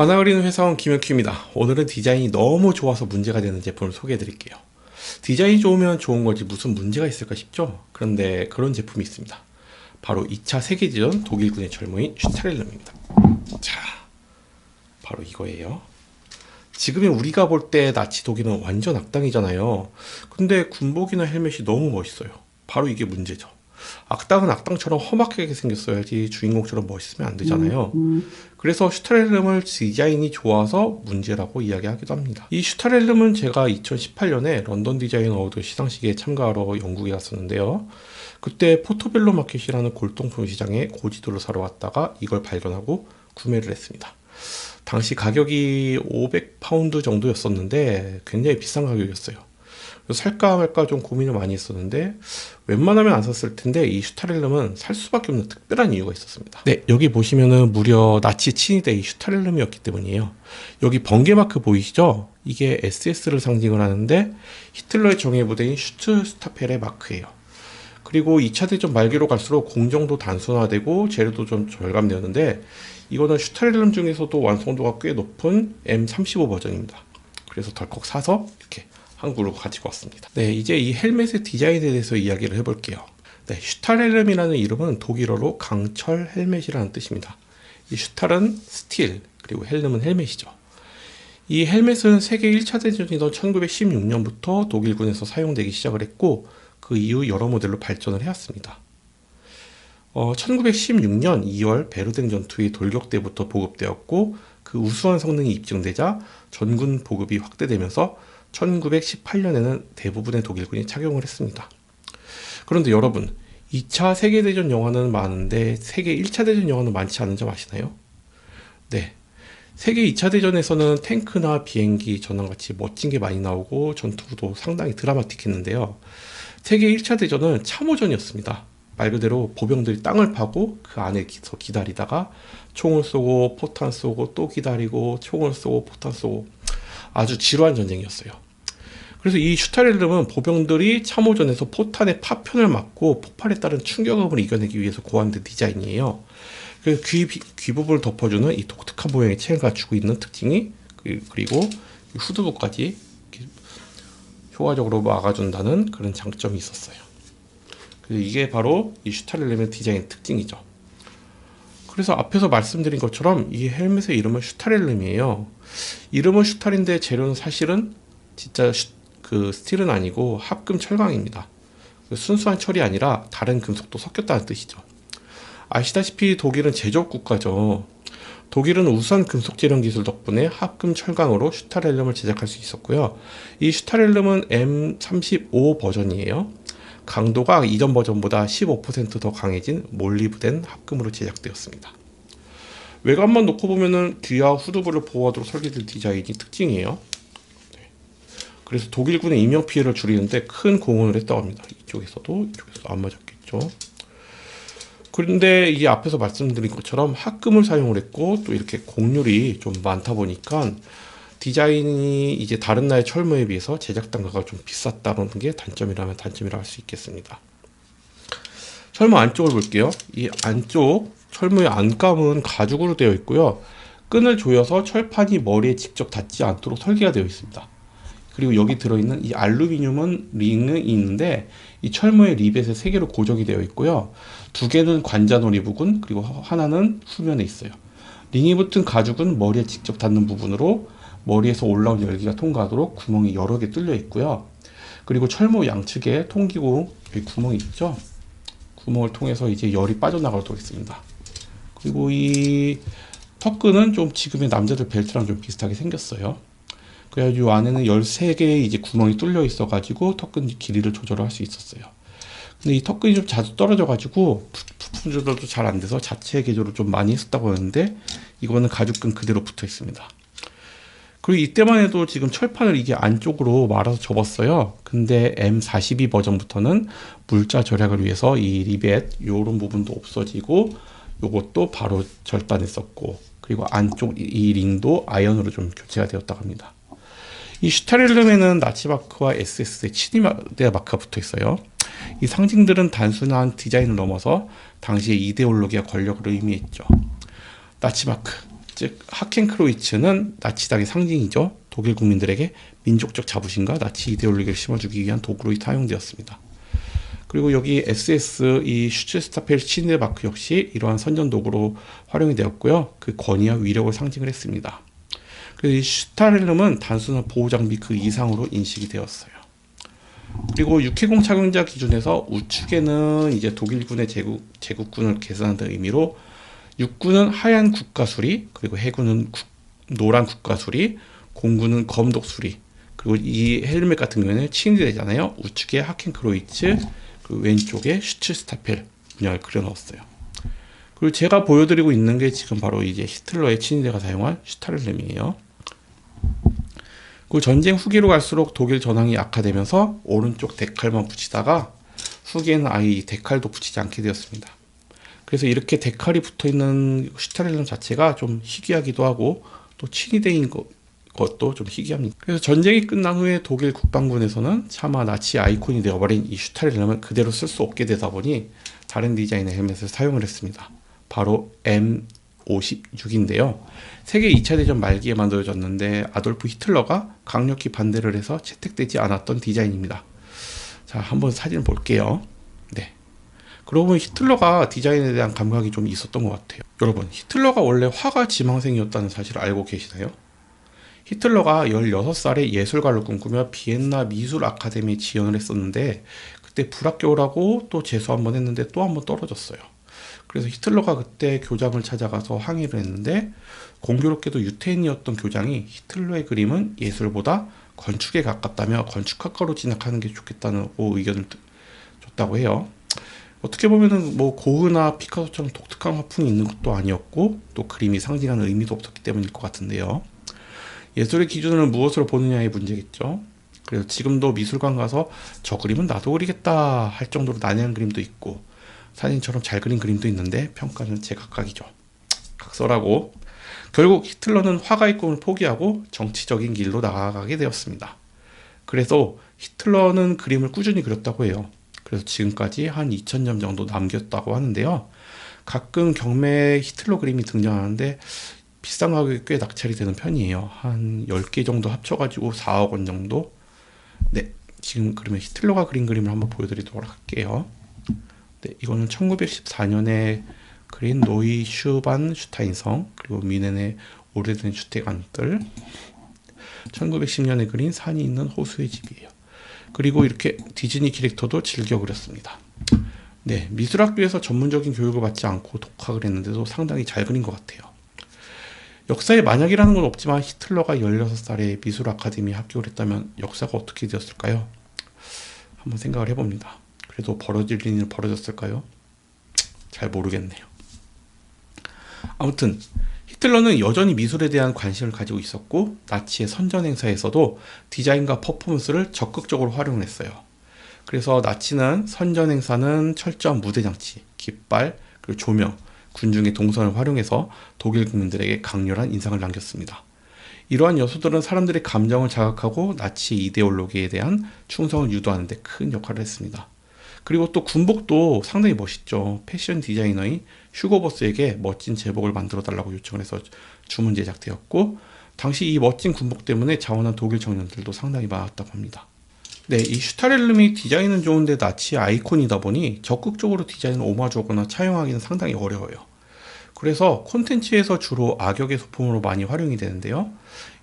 만화 그리는 회사원 김혁규입니다. 오늘은 디자인이 너무 좋아서 문제가 되는 제품을 소개해 드릴게요. 디자인이 좋으면 좋은 거지 무슨 문제가 있을까 싶죠? 그런데 그런 제품이 있습니다. 바로 2차 세계대전 독일군의 철모인 슈타렐름입니다. 자, 바로 이거예요. 지금의 우리가 볼 때 나치 독일은 완전 악당이잖아요. 근데 군복이나 헬멧이 너무 멋있어요. 바로 이게 문제죠. 악당은 악당처럼 험악하게 생겼어야지 주인공처럼 멋있으면 안 되잖아요. 그래서 슈타렐름을 디자인이 좋아서 문제라고 이야기하기도 합니다. 이 슈타렐름은 제가 2018년에 런던 디자인 어워드 시상식에 참가하러 영국에 갔었는데요. 그때 포토벨로 마켓이라는 골동품 시장에 고지도를 사러 갔다가 이걸 발견하고 구매를 했습니다. 당시 가격이 500파운드 정도였었는데 굉장히 비싼 가격이었어요. 그래서 살까 말까 좀 고민을 많이 했었는데 웬만하면 안 샀을 텐데 이 슈타렐름은 살 수밖에 없는 특별한 이유가 있었습니다. 네, 여기 보시면은 무려 나치 친위대 이 슈타렐름이었기 때문이에요. 여기 번개 마크 보이시죠? 이게 SS를 상징을 하는데 히틀러의 정예 부대인 슈트스타펠의 마크예요. 그리고 2차 대전 말기로 갈수록 공정도 단순화되고 재료도 좀 절감되었는데 이거는 슈타렐름 중에서도 완성도가 꽤 높은 M35 버전입니다. 그래서 덜컥 사서 이렇게 한국으로 가지고 왔습니다. 네, 이제 이 헬멧의 디자인에 대해서 이야기를 해볼게요. 네, 슈타렐름이라는 이름은 독일어로 강철 헬멧이라는 뜻입니다. 이 슈탈은 스틸, 그리고 헬름은 헬멧이죠. 이 헬멧은 세계 1차 대전이던 1916년부터 독일군에서 사용되기 시작을 했고 그 이후 여러 모델로 발전을 해왔습니다. 1916년 2월 베르덴 전투의 돌격 때부터 보급되었고 그 우수한 성능이 입증되자 전군 보급이 확대되면서 1918년에는 대부분의 독일군이 착용을 했습니다. 그런데 여러분, 2차 세계대전 영화는 많은데 세계 1차 대전 영화는 많지 않은 점 아시나요? 네, 세계 2차 대전에서는 탱크나 비행기, 전함같이 멋진 게 많이 나오고 전투도 상당히 드라마틱했는데요. 세계 1차 대전은 참호전이었습니다. 말 그대로 보병들이 땅을 파고 그 안에서 기다리다가 총을 쏘고 포탄 쏘고 또 기다리고 총을 쏘고 포탄 쏘고 아주 지루한 전쟁이었어요. 그래서 이 슈타렐름은 보병들이 참호전에서 포탄의 파편을 맞고 폭발에 따른 충격음을 이겨내기 위해서 고안된 디자인이에요. 그래서 귀 부분을 덮어주는 이 독특한 모양의 체를 갖추고 있는 특징이 그리고 후두부까지 효과적으로 막아준다는 그런 장점이 있었어요. 그래서 이게 바로 이 슈타렐름의 디자인 특징이죠. 그래서 앞에서 말씀드린 것처럼 이 헬멧의 이름은 슈타렐름이에요. 이름은 슈탈인데 재료는 사실은 진짜 스틸은 아니고 합금 철강입니다. 순수한 철이 아니라 다른 금속도 섞였다는 뜻이죠. 아시다시피 독일은 제조업 국가죠. 독일은 우수한 금속 제련 기술 덕분에 합금 철강으로 슈타렐름을 제작할 수 있었고요. 이 슈타렐름은 M35 버전이에요. 강도가 이전 버전보다 15% 더 강해진 몰리브덴 합금으로 제작되었습니다. 외관만 놓고 보면은 뒤와 후두부를 보호하도록 설계된 디자인이 특징이에요. 네. 그래서 독일군의 인명 피해를 줄이는데 큰 공헌을 했다고 합니다. 이쪽에서도 안 맞았겠죠. 그런데 이게 앞에서 말씀드린 것처럼 합금을 사용을 했고 또 이렇게 곡률이 좀 많다 보니까 디자인이 이제 다른 나라의 철모에 비해서 제작 단가가 좀 비쌌다는 게 단점이라면 단점이라 할 수 있겠습니다. 철모 안쪽을 볼게요. 이 안쪽 철모의 안감은 가죽으로 되어 있고요. 끈을 조여서 철판이 머리에 직접 닿지 않도록 설계가 되어 있습니다. 그리고 여기 들어있는 이 알루미늄은 링이 있는데 이 철모의 리벳에 3개로 고정이 되어 있고요. 2개는 관자놀이 부분, 그리고 하나는 후면에 있어요. 링이 붙은 가죽은 머리에 직접 닿는 부분으로 머리에서 올라온 열기가 통과하도록 구멍이 여러 개 뚫려 있고요. 그리고 철모 양측에 통기구 여기 구멍이 있죠. 구멍을 통해서 이제 열이 빠져나가도록 있습니다. 그리고 이 턱끈은 좀 지금의 남자들 벨트랑 좀 비슷하게 생겼어요. 그래가지고 이 안에는 13개의 이제 구멍이 뚫려 있어가지고 턱끈 길이를 조절할 수 있었어요. 근데 이 턱끈이 좀 자주 떨어져가지고 부품 조절도 잘 안 돼서 자체 개조를 좀 많이 했었다고 하는데 이거는 가죽끈 그대로 붙어 있습니다. 그리고 이때만 해도 지금 철판을 이게 안쪽으로 말아서 접었어요. 근데 M42 버전부터는 물자 절약을 위해서 이 리벳 요런 부분도 없어지고 요것도 바로 절단했었고 그리고 안쪽 이 링도 아이언으로 좀 교체가 되었다고 합니다. 이 슈타렐름에는 나치 마크와 SS의 친위대 마크가 붙어 있어요. 이 상징들은 단순한 디자인을 넘어서 당시의 이데올로기와 권력을 의미했죠. 나치 마크, 즉 하켄크로이츠는 나치당의 상징이죠. 독일 국민들에게 민족적 자부심과 나치 이데올로기를 심어주기 위한 도구로 사용되었습니다. 그리고 여기 SS 이 슈츠스타펠 친일 마크 역시 이러한 선전 도구로 활용이 되었고요. 그 권위와 위력을 상징을 했습니다. 그래서 이 슈타렐름은 단순한 보호 장비 그 이상으로 인식이 되었어요. 그리고 육해공 착용자 기준에서 우측에는 이제 독일군의 제국군을 계산한다는 의미로 육군은 하얀 국가수리, 그리고 해군은 노란 국가수리, 공군은 검독수리, 그리고 이 헬멧 같은 경우에는 친일되잖아요. 우측에 하켄크로이츠, 그리고 왼쪽에 슈츠스타펠 문양을 그려 넣었어요. 그리고 제가 보여드리고 있는 게 지금 바로 이제 히틀러의 친일대가 사용한 슈타렐름이에요. 그 전쟁 후기로 갈수록 독일 전황이 악화되면서 오른쪽 데칼만 붙이다가 후기에는 아예 데칼도 붙이지 않게 되었습니다. 그래서 이렇게 데칼이 붙어있는 슈타렐름 자체가 좀 희귀하기도 하고 또 친위대인 것도 좀 희귀합니다. 그래서 전쟁이 끝난 후에 독일 국방군에서는 차마 나치 아이콘이 되어버린 이 슈타렐름을 그대로 쓸 수 없게 되다 보니 다른 디자인의 헬멧을 사용을 했습니다. 바로 M56인데요. 세계 2차 대전 말기에 만들어졌는데 아돌프 히틀러가 강력히 반대를 해서 채택되지 않았던 디자인입니다. 자, 한번 사진을 볼게요. 네. 그러고 보면 히틀러가 디자인에 대한 감각이 좀 있었던 것 같아요. 여러분, 히틀러가 원래 화가 지망생이었다는 사실을 알고 계시나요? 히틀러가 16살에 예술가를 꿈꾸며 비엔나 미술 아카데미에 지원을 했었는데 그때 불합격을 하고 또 재수 한번 했는데 또 한번 떨어졌어요. 그래서 히틀러가 그때 교장을 찾아가서 항의를 했는데 공교롭게도 유태인이었던 교장이 히틀러의 그림은 예술보다 건축에 가깝다며 건축학과로 진학하는 게 좋겠다고 의견을 줬다고 해요. 어떻게 보면은 뭐 고흐나 피카소처럼 독특한 화풍이 있는 것도 아니었고 또 그림이 상징하는 의미도 없었기 때문일 것 같은데요. 예술의 기준을 무엇으로 보느냐의 문제겠죠. 그래서 지금도 미술관 가서 저 그림은 나도 그리겠다 할 정도로 난해한 그림도 있고 사진처럼 잘 그린 그림도 있는데 평가는 제각각이죠. 각설하고 결국 히틀러는 화가의 꿈을 포기하고 정치적인 길로 나아가게 되었습니다. 그래서 히틀러는 그림을 꾸준히 그렸다고 해요. 그래서 지금까지 한 2000점 정도 남겼다고 하는데요. 가끔 경매에 히틀러 그림이 등장하는데 비싼 가격이 꽤 낙찰이 되는 편이에요. 한 10개 정도 합쳐가지고 4억 원 정도. 네, 지금 그러면 히틀러가 그린 그림을 한번 보여드리도록 할게요. 네, 이거는 1914년에 그린 노이 슈반슈타인성, 그리고 뮌헨의 오래된 주택안들, 1910년에 그린 산이 있는 호수의 집이에요. 그리고 이렇게 디즈니 캐릭터도 즐겨 그렸습니다. 네, 미술학교에서 전문적인 교육을 받지 않고 독학을 했는데도 상당히 잘 그린 것 같아요. 역사에 만약이라는 건 없지만 히틀러가 16살에 미술 아카데미에 합격을 했다면 역사가 어떻게 되었을까요? 한번 생각을 해봅니다. 그래도 벌어질 일은 벌어졌을까요? 잘 모르겠네요. 아무튼 히틀러는 여전히 미술에 대한 관심을 가지고 있었고 나치의 선전 행사에서도 디자인과 퍼포먼스를 적극적으로 활용을 했어요. 그래서 나치는 선전 행사는 철저한 무대 장치, 깃발, 그리고 조명, 군중의 동선을 활용해서 독일 국민들에게 강렬한 인상을 남겼습니다. 이러한 요소들은 사람들의 감정을 자극하고 나치 이데올로기에 대한 충성을 유도하는 데 큰 역할을 했습니다. 그리고 또 군복도 상당히 멋있죠. 패션 디자이너인 슈거버스에게 멋진 제복을 만들어 달라고 요청을 해서 주문 제작되었고 당시 이 멋진 군복 때문에 자원한 독일 청년들도 상당히 많았다고 합니다. 네, 이 슈타렐름이 디자인은 좋은데 나치 아이콘이다 보니 적극적으로 디자인을 오마주하거나 차용하기는 상당히 어려워요. 그래서 콘텐츠에서 주로 악역의 소품으로 많이 활용이 되는데요.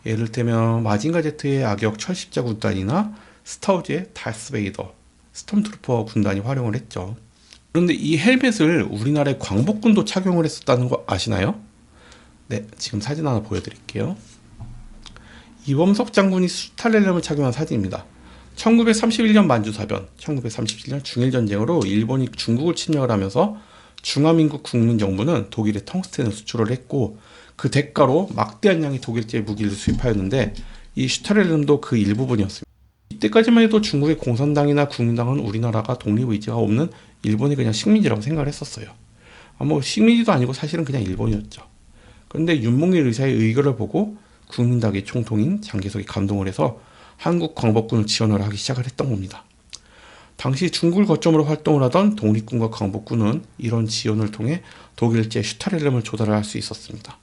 예를 들면 마징가 제트의 악역 철십자 군단이나 스타워즈의 다스베이더, 스톰트루퍼 군단이 활용을 했죠. 그런데 이 헬멧을 우리나라의 광복군도 착용을 했었다는 거 아시나요? 네, 지금 사진 하나 보여드릴게요. 이범석 장군이 슈타렐름을 착용한 사진입니다. 1931년 만주사변, 1937년 중일전쟁으로 일본이 중국을 침략을 하면서 중화민국 국민정부는 독일에 텅스텐을 수출을 했고 그 대가로 막대한 양의 독일제 무기를 수입하였는데 이 슈타렐름도 그 일부분이었습니다. 이때까지만 해도 중국의 공산당이나 국민당은 우리나라가 독립의지가 없는 일본이 그냥 식민지라고 생각을 했었어요. 뭐 식민지도 아니고 사실은 그냥 일본이었죠. 그런데 윤목일 의사의 의거를 보고 국민당의 총통인 장개석이 감동을 해서 한국 광복군을 지원을 하기 시작을 했던 겁니다. 당시 중국을 거점으로 활동을 하던 독립군과 광복군은 이런 지원을 통해 독일제 슈타렐름을 조달할 수 있었습니다.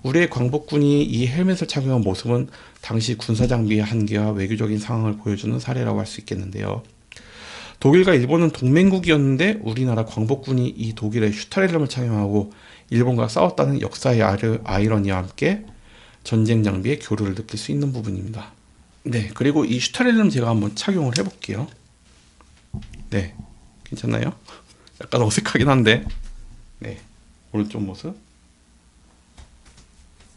우리의 광복군이 이 헬멧을 착용한 모습은 당시 군사장비의 한계와 외교적인 상황을 보여주는 사례라고 할 수 있겠는데요. 독일과 일본은 동맹국이었는데 우리나라 광복군이 이 독일의 슈타렐름을 착용하고 일본과 싸웠다는 역사의 아이러니와 함께 전쟁 장비의 교류를 느낄 수 있는 부분입니다. 네, 그리고 이 슈타렐름 제가 한번 착용을 해볼게요. 네, 괜찮나요? 약간 어색하긴 한데, 네, 오른쪽 모습,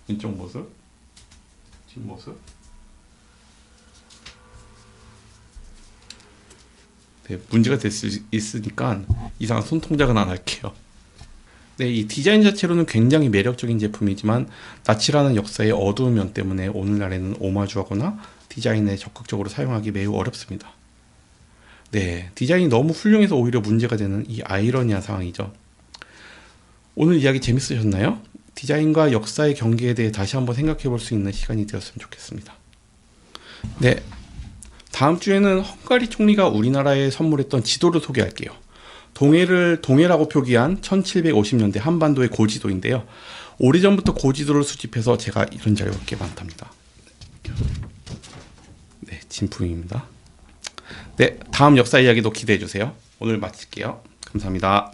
왼쪽 모습, 뒷모습. 네, 문제가 될 수 있으니까 이상한 손동작은 안 할게요. 네, 이 디자인 자체로는 굉장히 매력적인 제품이지만 나치라는 역사의 어두운 면 때문에 오늘날에는 오마주하거나 디자인에 적극적으로 사용하기 매우 어렵습니다. 네, 디자인이 너무 훌륭해서 오히려 문제가 되는 이 아이러니한 상황이죠. 오늘 이야기 재밌으셨나요? 디자인과 역사의 경계에 대해 다시 한번 생각해 볼 수 있는 시간이 되었으면 좋겠습니다. 네, 다음 주에는 헝가리 총리가 우리나라에 선물했던 지도를 소개할게요. 동해라고 표기한 1750년대 한반도의 고지도인데요. 오래전부터 고지도를 수집해서 제가 이런 자료가 꽤 많답니다. 네, 진품입니다. 네, 다음 역사 이야기도 기대해 주세요. 오늘 마칠게요. 감사합니다.